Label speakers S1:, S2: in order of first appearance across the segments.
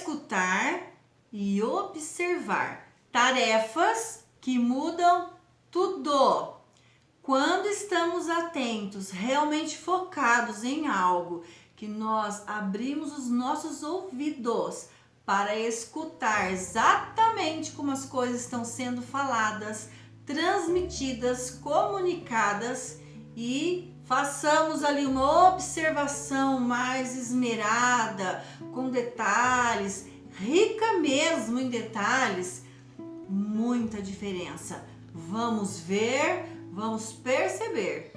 S1: escutar e observar. Tarefas que mudam tudo. Quando estamos atentos, realmente focados em algo, que nós abrimos os nossos ouvidos para escutar exatamente como as coisas estão sendo faladas, transmitidas, comunicadas, e façamos ali uma observação mais esmerada, com detalhes, rica mesmo em detalhes, muita diferença. Vamos ver, vamos perceber.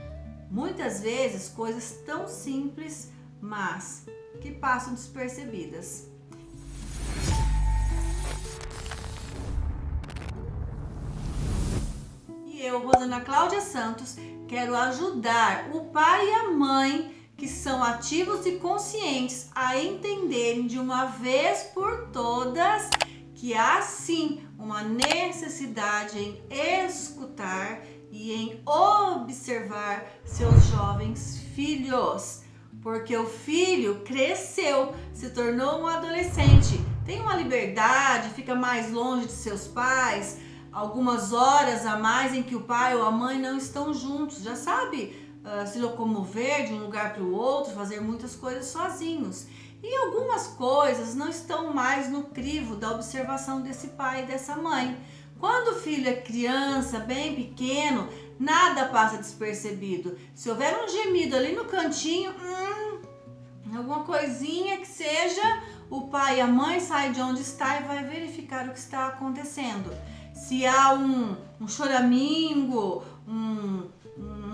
S1: Muitas vezes coisas tão simples, mas que passam despercebidas. E eu, Rosana Cláudia Santos, quero ajudar o pai e a mãe que são ativos e conscientes a entenderem de uma vez por todas que há sim uma necessidade em escutar e em observar seus jovens filhos. Porque o filho cresceu, se tornou um adolescente, tem uma liberdade, fica mais longe de seus pais, algumas horas a mais em que o pai ou a mãe não estão juntos, já sabe se locomover de um lugar para o outro, fazer muitas coisas sozinhos. E algumas coisas não estão mais no crivo da observação desse pai e dessa mãe. Quando o filho é criança, bem pequeno, nada passa despercebido. Se houver um gemido ali no cantinho, alguma coisinha que seja, o pai e a mãe saem de onde está e vai verificar o que está acontecendo. Se há um choramingo, um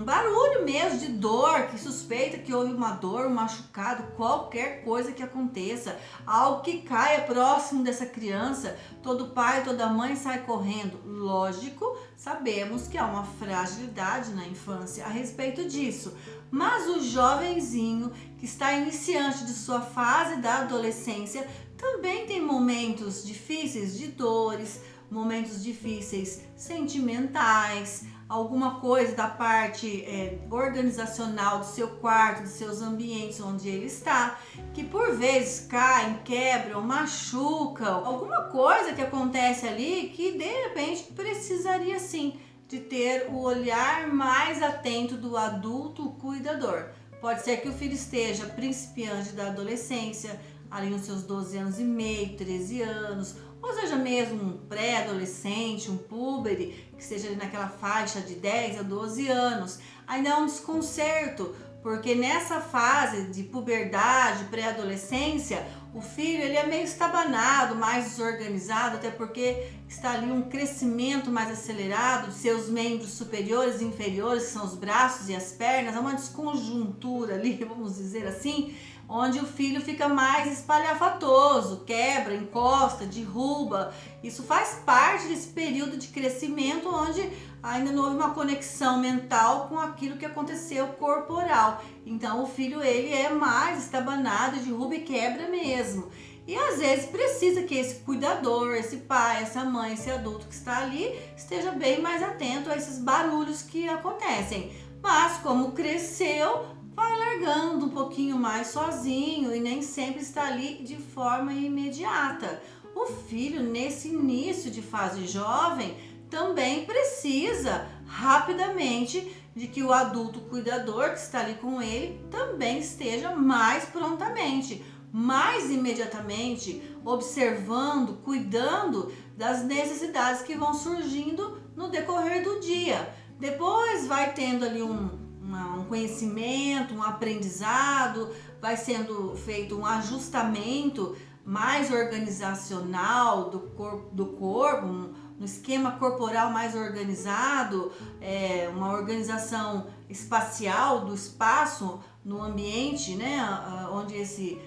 S1: barulho mesmo de dor, que suspeita que houve uma dor, um machucado, qualquer coisa que aconteça, algo que caia próximo dessa criança, todo pai, toda mãe sai correndo. Lógico, sabemos que há uma fragilidade na infância a respeito disso, mas o jovenzinho que está iniciante de sua fase da adolescência também tem momentos difíceis de dores, momentos difíceis sentimentais, alguma coisa da parte organizacional do seu quarto, dos seus ambientes onde ele está, que por vezes caem, quebram, machucam, alguma coisa que acontece ali que de repente precisaria sim de ter o olhar mais atento do adulto cuidador. Pode ser que o filho esteja principiante da adolescência, ali nos seus 12 anos e meio, 13 anos, ou seja mesmo um pré-adolescente, um púbere, que esteja ali naquela faixa de 10 a 12 anos. Ainda é um desconcerto, porque nessa fase de puberdade, pré-adolescência, o filho ele é meio estabanado, mais desorganizado, até porque está ali um crescimento mais acelerado de seus membros superiores e inferiores, que são os braços e as pernas, é uma desconjuntura ali, vamos dizer assim, onde o filho fica mais espalhafatoso, quebra, encosta, derruba. Isso faz parte desse período de crescimento onde ainda não houve uma conexão mental com aquilo que aconteceu corporal. Então o filho ele é mais estabanado, derruba e quebra mesmo. E às vezes precisa que esse cuidador, esse pai, essa mãe, esse adulto que está ali esteja bem mais atento a esses barulhos que acontecem. Mas como cresceu, vai largando um pouquinho mais sozinho e nem sempre está ali de forma imediata. O filho, nesse início de fase jovem, também precisa rapidamente de que o adulto cuidador que está ali com ele também esteja mais prontamente, mais imediatamente, observando, cuidando das necessidades que vão surgindo no decorrer do dia. Depois vai tendo ali um conhecimento, um aprendizado, vai sendo feito um ajustamento mais organizacional do corpo, um esquema corporal mais organizado, uma organização espacial do espaço no ambiente, né, onde esse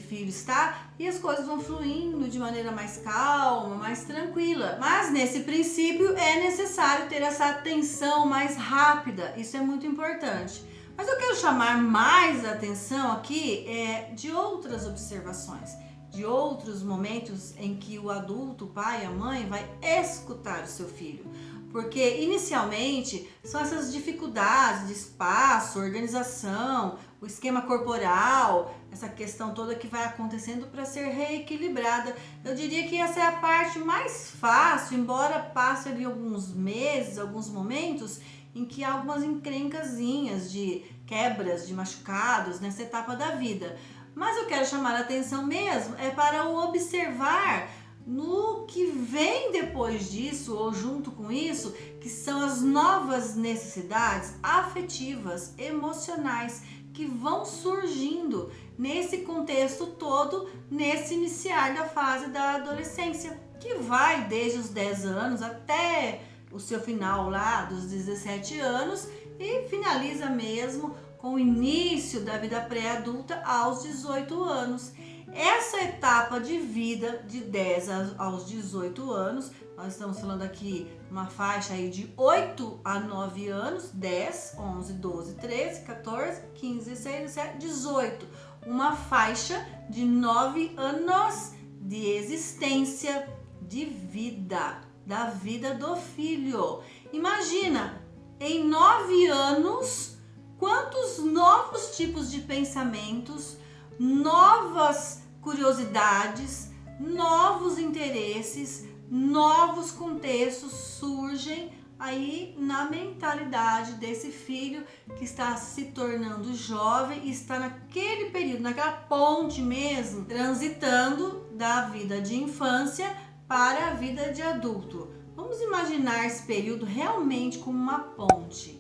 S1: filho está, e as coisas vão fluindo de maneira mais calma, mais tranquila. Mas nesse princípio é necessário ter essa atenção mais rápida, isso é muito importante. Mas eu quero chamar mais a atenção aqui de outras observações, de outros momentos em que o adulto, o pai, a mãe, vai escutar o seu filho. Porque inicialmente são essas dificuldades de espaço, organização, o esquema corporal, essa questão toda que vai acontecendo para ser reequilibrada. Eu diria que essa é a parte mais fácil, embora passe ali alguns meses, alguns momentos em que há algumas encrencazinhas de quebras, de machucados nessa etapa da vida. Mas eu quero chamar a atenção mesmo para o observar no que vem depois disso ou junto com isso, que são as novas necessidades afetivas, emocionais que vão surgindo nesse contexto todo, nesse iniciar da fase da adolescência, que vai desde os 10 anos até o seu final lá dos 17 anos e finaliza mesmo com o início da vida pré-adulta aos 18 anos. Essa etapa de vida de 10 aos 18 anos, nós estamos falando aqui uma faixa aí de 8 a 9 anos, 10, 11, 12, 13, 14, 15, 16, 17, 18. Uma faixa de 9 anos de existência, de vida, da vida do filho. Imagina, em 9 anos, quantos novos tipos de pensamentos, novas curiosidades, novos interesses, novos contextos surgem aí na mentalidade desse filho que está se tornando jovem e está naquele período, naquela ponte mesmo, transitando da vida de infância para a vida de adulto. Vamos imaginar esse período realmente como uma ponte.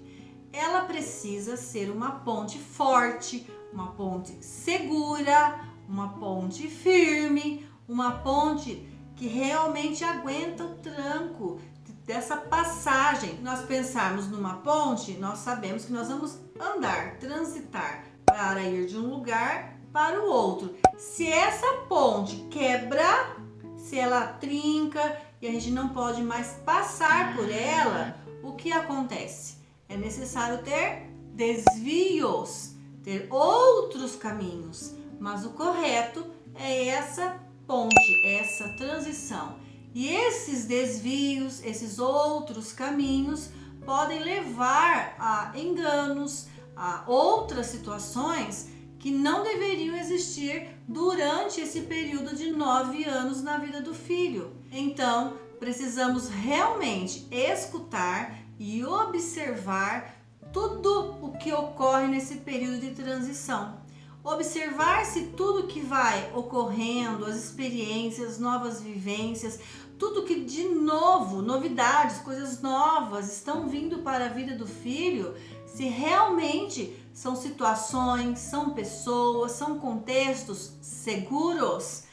S1: Ela precisa ser uma ponte forte, uma ponte segura, uma ponte firme, uma ponte que realmente aguenta o tranco dessa passagem. Nós pensarmos numa ponte, nós sabemos que nós vamos andar, transitar para ir de um lugar para o outro. Se essa ponte quebra, se ela trinca e a gente não pode mais passar por ela, o que acontece? É necessário ter desvios, ter outros caminhos, mas o correto é essa ponte, essa transição. E esses desvios, esses outros caminhos podem levar a enganos, a outras situações que não deveriam existir durante esse período de 9 anos na vida do filho. Então, precisamos realmente escutar e observar tudo o que ocorre nesse período de transição. Observar se tudo que vai ocorrendo, as experiências, novas vivências, tudo que de novo, novidades, coisas novas estão vindo para a vida do filho, se realmente são situações, são pessoas, são contextos seguros,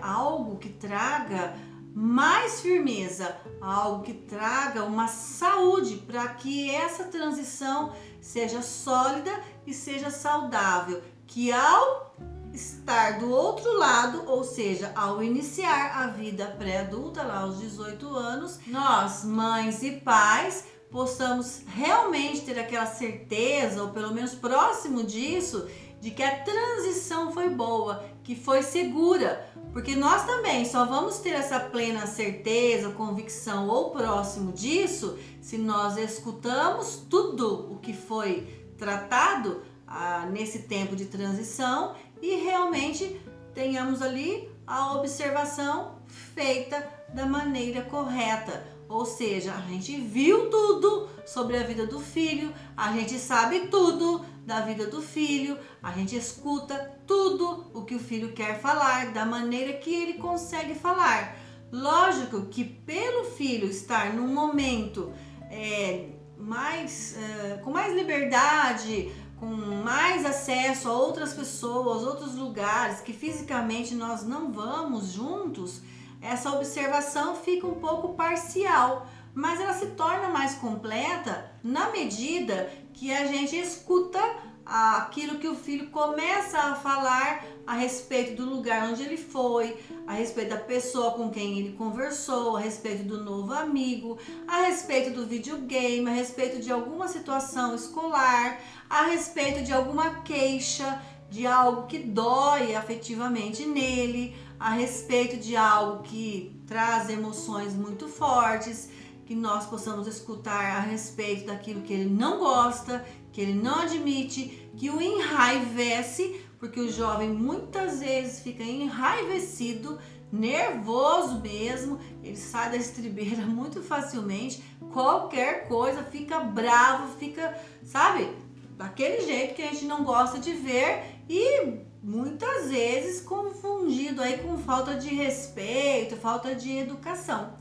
S1: algo que traga mais firmeza, algo que traga uma saúde para que essa transição seja sólida e seja saudável, que ao estar do outro lado, ou seja, ao iniciar a vida pré-adulta lá aos 18 anos, nós, mães e pais, possamos realmente ter aquela certeza, ou pelo menos próximo disso, de que a transição foi boa, que foi segura, porque nós também só vamos ter essa plena certeza, convicção ou próximo disso se nós escutamos tudo o que foi tratado nesse tempo de transição e realmente tenhamos ali a observação feita da maneira correta. Ou seja, a gente viu tudo sobre a vida do filho, a gente sabe tudo da vida do filho, a gente escuta tudo o que o filho quer falar, da maneira que ele consegue falar. Lógico que pelo filho estar num momento com mais liberdade, com mais acesso a outras pessoas, outros lugares que fisicamente nós não vamos juntos, essa observação fica um pouco parcial, mas ela se torna mais completa na medida que a gente escuta aquilo que o filho começa a falar a respeito do lugar onde ele foi, a respeito da pessoa com quem ele conversou, a respeito do novo amigo, a respeito do videogame, a respeito de alguma situação escolar, a respeito de alguma queixa, de algo que dói afetivamente nele, a respeito de algo que traz emoções muito fortes, que nós possamos escutar a respeito daquilo que ele não gosta, que ele não admite, que o enraivece, porque o jovem muitas vezes fica enraivecido, nervoso mesmo, ele sai da estribeira muito facilmente, qualquer coisa, fica bravo, fica, sabe, daquele jeito que a gente não gosta de ver e muitas vezes confundido aí com falta de respeito, falta de educação.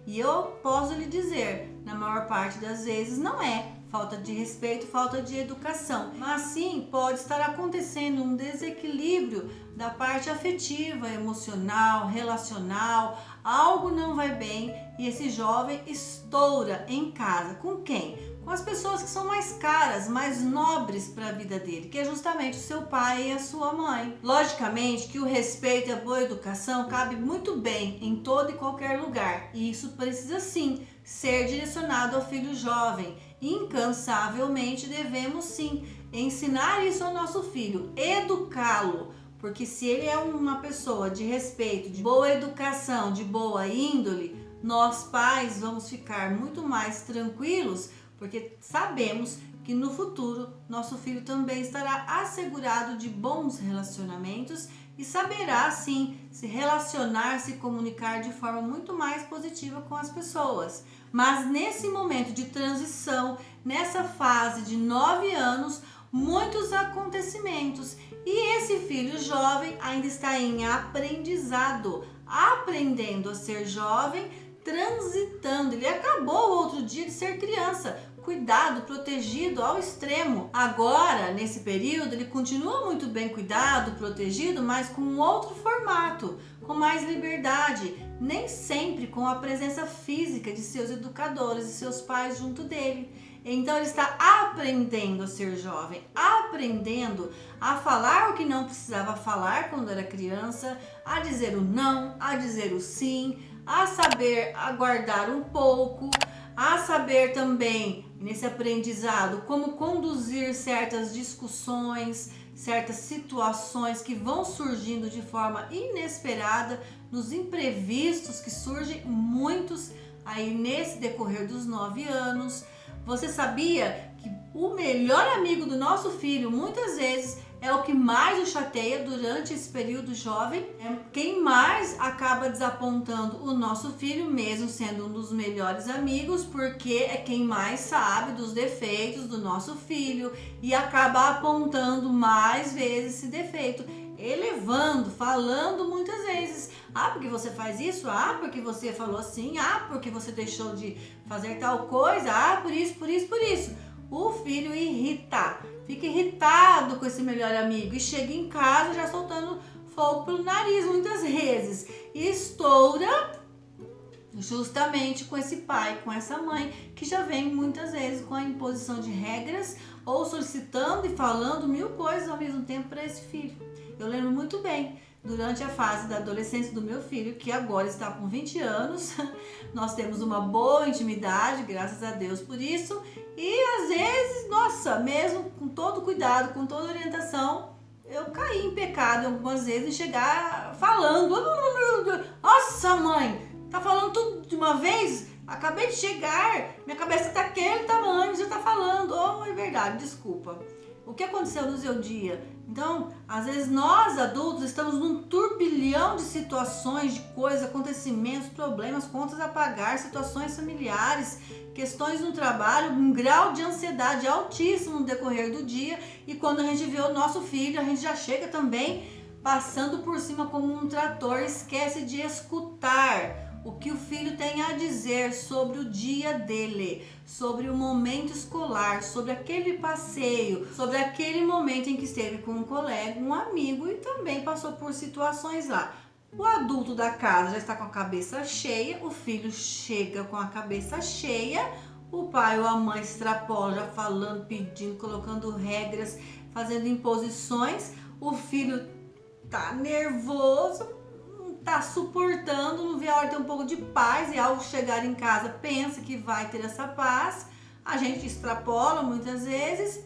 S1: E eu posso lhe dizer, na maior parte das vezes não é falta de respeito, falta de educação, mas sim pode estar acontecendo um desequilíbrio da parte afetiva, emocional, relacional, algo não vai bem e esse jovem estoura em casa. Com quem? Com as pessoas que são mais caras, mais nobres para a vida dele, que é justamente o seu pai e a sua mãe. Logicamente que o respeito e a boa educação cabe muito bem em todo e qualquer lugar, e isso precisa sim ser direcionado ao filho jovem. Incansavelmente devemos sim ensinar isso ao nosso filho, educá-lo, porque se ele é uma pessoa de respeito, de boa educação, de boa índole, nós pais vamos ficar muito mais tranquilos, porque sabemos que no futuro nosso filho também estará assegurado de bons relacionamentos e saberá sim se relacionar, se comunicar de forma muito mais positiva com as pessoas. Mas nesse momento de transição, nessa fase de 9 anos, muitos acontecimentos e esse filho jovem ainda está em aprendizado, aprendendo a ser jovem, transitando. Ele acabou o outro dia de ser criança, cuidado, protegido ao extremo. Agora, nesse período, ele continua muito bem cuidado, protegido, mas com um outro formato, com mais liberdade, nem sempre com a presença física de seus educadores e seus pais junto dele. Então ele está aprendendo a ser jovem, aprendendo a falar o que não precisava falar quando era criança, a dizer o não, a dizer o sim, a saber aguardar um pouco, a saber também, nesse aprendizado, como conduzir certas discussões, certas situações que vão surgindo de forma inesperada, nos imprevistos que surgem muitos aí nesse decorrer dos 9 anos. Você sabia que o melhor amigo do nosso filho, muitas vezes, é o que mais o chateia durante esse período jovem? É quem mais acaba desapontando o nosso filho, mesmo sendo um dos melhores amigos, porque é quem mais sabe dos defeitos do nosso filho e acaba apontando mais vezes esse defeito, elevando, falando muitas vezes. Ah, porque você faz isso? Ah, porque você falou assim? Ah, porque você deixou de fazer tal coisa? Ah, por isso, por isso, por isso. O filho irrita, fica irritado com esse melhor amigo e chega em casa já soltando fogo pelo nariz muitas vezes. E estoura justamente com esse pai, com essa mãe, que já vem muitas vezes com a imposição de regras ou solicitando e falando mil coisas ao mesmo tempo para esse filho. Eu lembro muito bem, durante a fase da adolescência do meu filho, que agora está com 20 anos, nós temos uma boa intimidade, graças a Deus por isso, e às vezes, nossa, mesmo com todo cuidado, com toda orientação, eu caí em pecado algumas vezes em chegar falando, nossa mãe, tá falando tudo de uma vez? Acabei de chegar, minha cabeça tá aquele tamanho, já tá falando, oh, é verdade, desculpa. O que aconteceu no seu dia? Então, às vezes nós adultos estamos num turbilhão de situações, de coisas, acontecimentos, problemas, contas a pagar, situações familiares, questões no trabalho, um grau de ansiedade altíssimo no decorrer do dia, e quando a gente vê o nosso filho, a gente já chega também passando por cima como um trator, esquece de escutar o que o filho tem a dizer sobre o dia dele, sobre o momento escolar, sobre aquele passeio, sobre aquele momento em que esteve com um colega, um amigo e também passou por situações lá. O adulto da casa já está com a cabeça cheia, o filho chega com a cabeça cheia, o pai ou a mãe extrapola, já falando, pedindo, colocando regras, fazendo imposições, o filho tá nervoso, tá suportando, não vê a hora de ter um pouco de paz e ao chegar em casa pensa que vai ter essa paz, a gente extrapola muitas vezes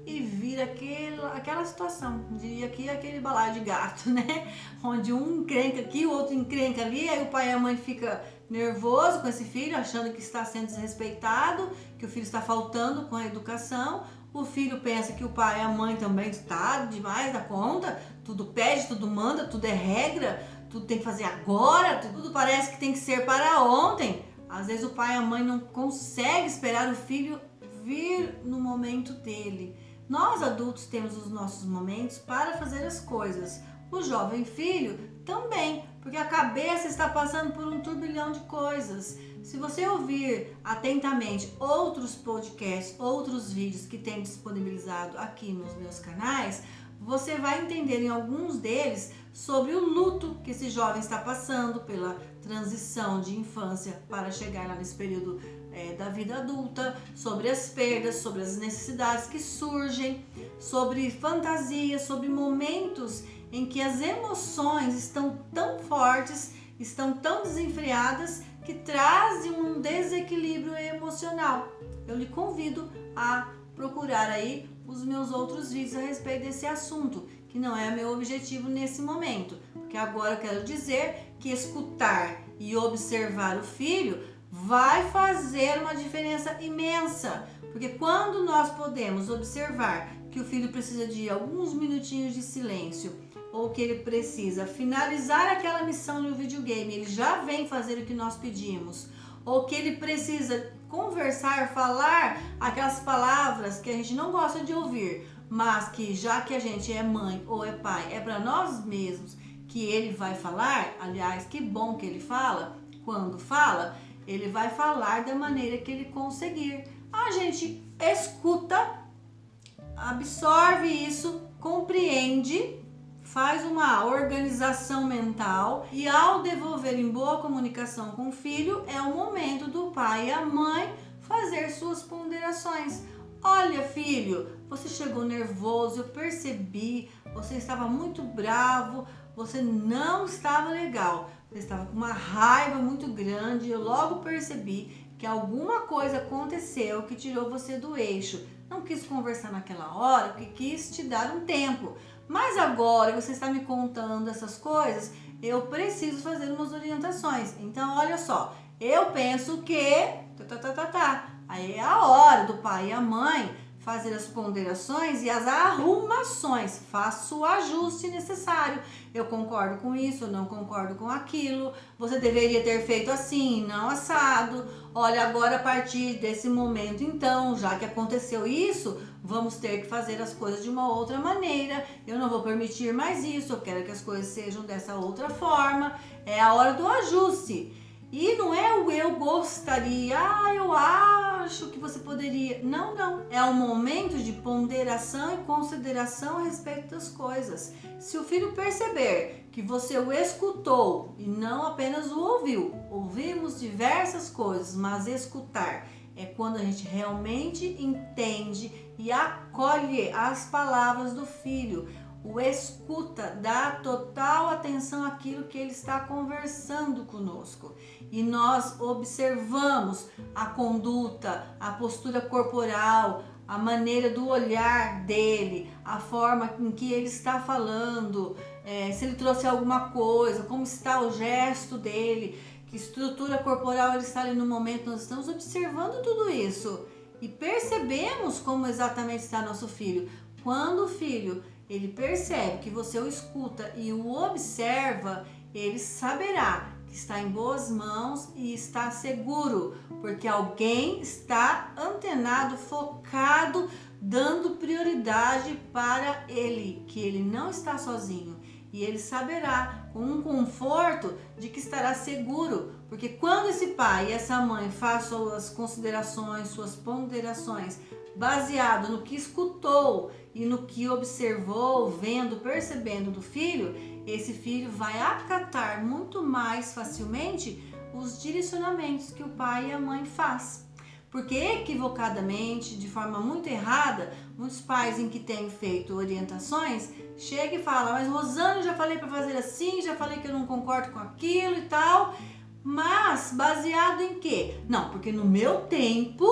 S1: e vira aquela situação, diria que aquele balaio de gato, né? Onde um encrenca aqui, o outro encrenca ali, aí o pai e a mãe fica nervoso com esse filho, achando que está sendo desrespeitado, que o filho está faltando com a educação. O filho pensa que o pai e a mãe também está demais da conta, tudo pede, tudo manda, tudo é regra, tudo tem que fazer agora, tudo parece que tem que ser para ontem. Às vezes o pai e a mãe não conseguem esperar o filho vir no momento dele. Nós adultos temos os nossos momentos para fazer as coisas. O jovem filho também, porque a cabeça está passando por um turbilhão de coisas. Se você ouvir atentamente outros podcasts, outros vídeos que tenho disponibilizado aqui nos meus canais, você vai entender em alguns deles sobre o luto que esse jovem está passando pela transição de infância para chegar lá nesse período da vida adulta, sobre as perdas, sobre as necessidades que surgem, sobre fantasias, sobre momentos em que as emoções estão tão fortes, estão tão desenfreadas que trazem um desequilíbrio emocional. Eu lhe convido a procurar aí os meus outros vídeos a respeito desse assunto, que não é meu objetivo nesse momento, porque agora eu quero dizer que escutar e observar o filho vai fazer uma diferença imensa, porque quando nós podemos observar que o filho precisa de alguns minutinhos de silêncio, ou que ele precisa finalizar aquela missão no videogame, ele já vem fazer o que nós pedimos, ou que ele precisa conversar, falar aquelas palavras que a gente não gosta de ouvir, mas que já que a gente é mãe ou é pai, é para nós mesmos que ele vai falar. Aliás, que bom que ele fala. Quando fala, ele vai falar da maneira que ele conseguir. A gente escuta, absorve isso, compreende, faz uma organização mental e ao devolver em boa comunicação com o filho, é o momento do pai e a mãe fazer suas ponderações. Olha, filho, você chegou nervoso, eu percebi, você estava muito bravo, você não estava legal, você estava com uma raiva muito grande, eu logo percebi que alguma coisa aconteceu que tirou você do eixo. Não quis conversar naquela hora, porque quis te dar um tempo. Mas agora que você está me contando essas coisas, eu preciso fazer umas orientações. Então, olha só, eu penso que... Aí é a hora do pai e a mãe fazer as ponderações e as arrumações. Faço o ajuste necessário. Eu concordo com isso, eu não concordo com aquilo. Você deveria ter feito assim, não assado. Olha, agora a partir desse momento, então, já que aconteceu isso, vamos ter que fazer as coisas de uma outra maneira. Eu não vou permitir mais isso, eu quero que as coisas sejam dessa outra forma. É a hora do ajuste. E não é o eu gostaria, eu acho que você poderia. Não, não. É um momento de ponderação e consideração a respeito das coisas. Se o filho perceber que você o escutou e não apenas o ouviu, ouvimos diversas coisas, mas escutar é quando a gente realmente entende e acolhe as palavras do filho. O escuta, dá total atenção àquilo que ele está conversando conosco. E nós observamos a conduta, a postura corporal, a maneira do olhar dele, a forma em que ele está falando, se ele trouxe alguma coisa, como está o gesto dele, que estrutura corporal ele está ali no momento. Nós estamos observando tudo isso e percebemos como exatamente está nosso filho. Quando o filho ele percebe que você o escuta e o observa, ele saberá que está em boas mãos e está seguro, porque alguém está antenado, focado, dando prioridade para ele, que ele não está sozinho. E ele saberá com um conforto de que estará seguro, porque quando esse pai e essa mãe fazem suas considerações, suas ponderações, baseado no que escutou e no que observou, vendo, percebendo do filho, esse filho vai acatar muito mais facilmente os direcionamentos que o pai e a mãe faz. Porque equivocadamente, de forma muito errada, muitos pais em que têm feito orientações, chegam e falam, mas Rosana, já falei para fazer assim, já falei que eu não concordo com aquilo e tal, mas baseado em quê? Não, porque no meu tempo,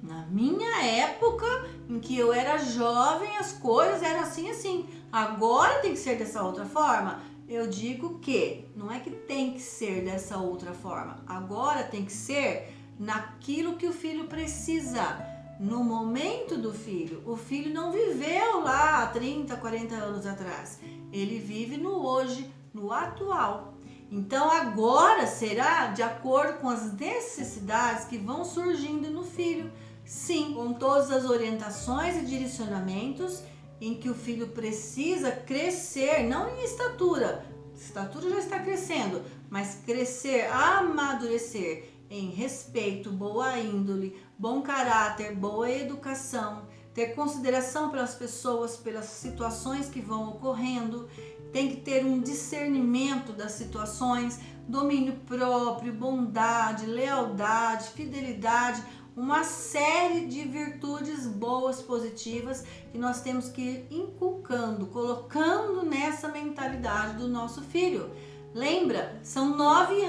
S1: na minha época, em que eu era jovem, as coisas eram assim, assim. Agora tem que ser dessa outra forma. Eu digo que não é que tem que ser dessa outra forma. Agora tem que ser naquilo que o filho precisa. no momento do filho. O filho não viveu lá 30, 40 anos atrás. Ele vive no hoje, no atual. Então agora será de acordo com as necessidades que vão surgindo no filho. Sim, com todas as orientações e direcionamentos em que o filho precisa crescer, não em estatura. Estatura já está crescendo, mas crescer, amadurecer em respeito, boa índole, bom caráter, boa educação, ter consideração pelas pessoas, pelas situações que vão ocorrendo, tem que ter um discernimento das situações, domínio próprio, bondade, lealdade, fidelidade, uma série de virtudes boas, positivas, que nós temos que ir inculcando, colocando nessa mentalidade do nosso filho. Lembra, são 9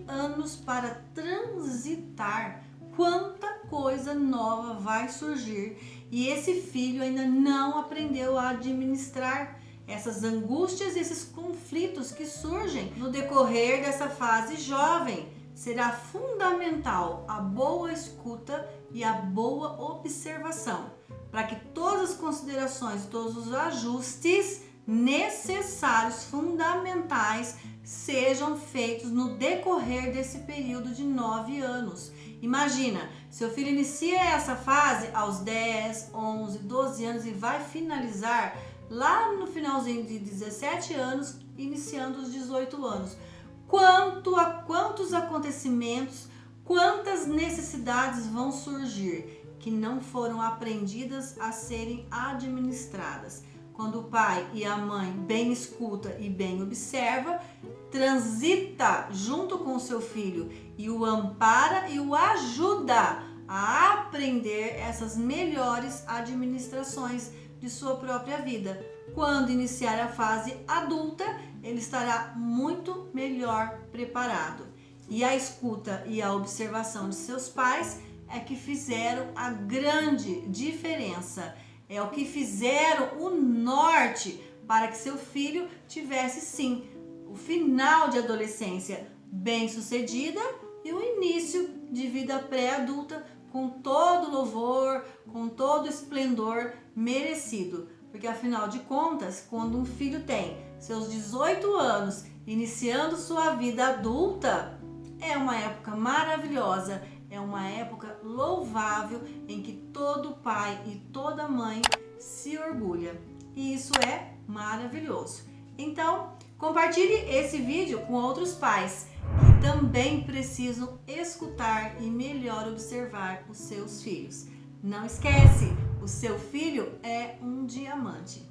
S1: anos para transitar. Quanta coisa nova vai surgir e esse filho ainda não aprendeu a administrar essas angústias e esses conflitos que surgem no decorrer dessa fase jovem. Será fundamental a boa escuta e a boa observação, para que todas as considerações, todos os ajustes necessários, fundamentais, sejam feitos no decorrer desse período de 9 anos. Imagina, seu filho inicia essa fase aos 10, 11, 12 anos e vai finalizar lá no finalzinho de 17 anos, iniciando os 18 anos. Quantos acontecimentos, quantas necessidades vão surgir que não foram aprendidas a serem administradas. Quando o pai e a mãe bem escuta e bem observa, transita junto com o seu filho e o ampara e o ajuda a aprender essas melhores administrações de sua própria vida. Quando iniciar a fase adulta, ele estará muito melhor preparado. E a escuta e a observação de seus pais é que fizeram a grande diferença. É o que fizeram o norte para que seu filho tivesse sim o final de adolescência bem sucedida e o início de vida pré-adulta com todo louvor, com todo esplendor merecido. Porque afinal de contas, quando um filho tem seus 18 anos, iniciando sua vida adulta, é uma época maravilhosa, é uma época louvável em que todo pai e toda mãe se orgulha. E isso é maravilhoso. Então, compartilhe esse vídeo com outros pais que também precisam escutar e melhor observar os seus filhos. Não esquece, o seu filho é um diamante.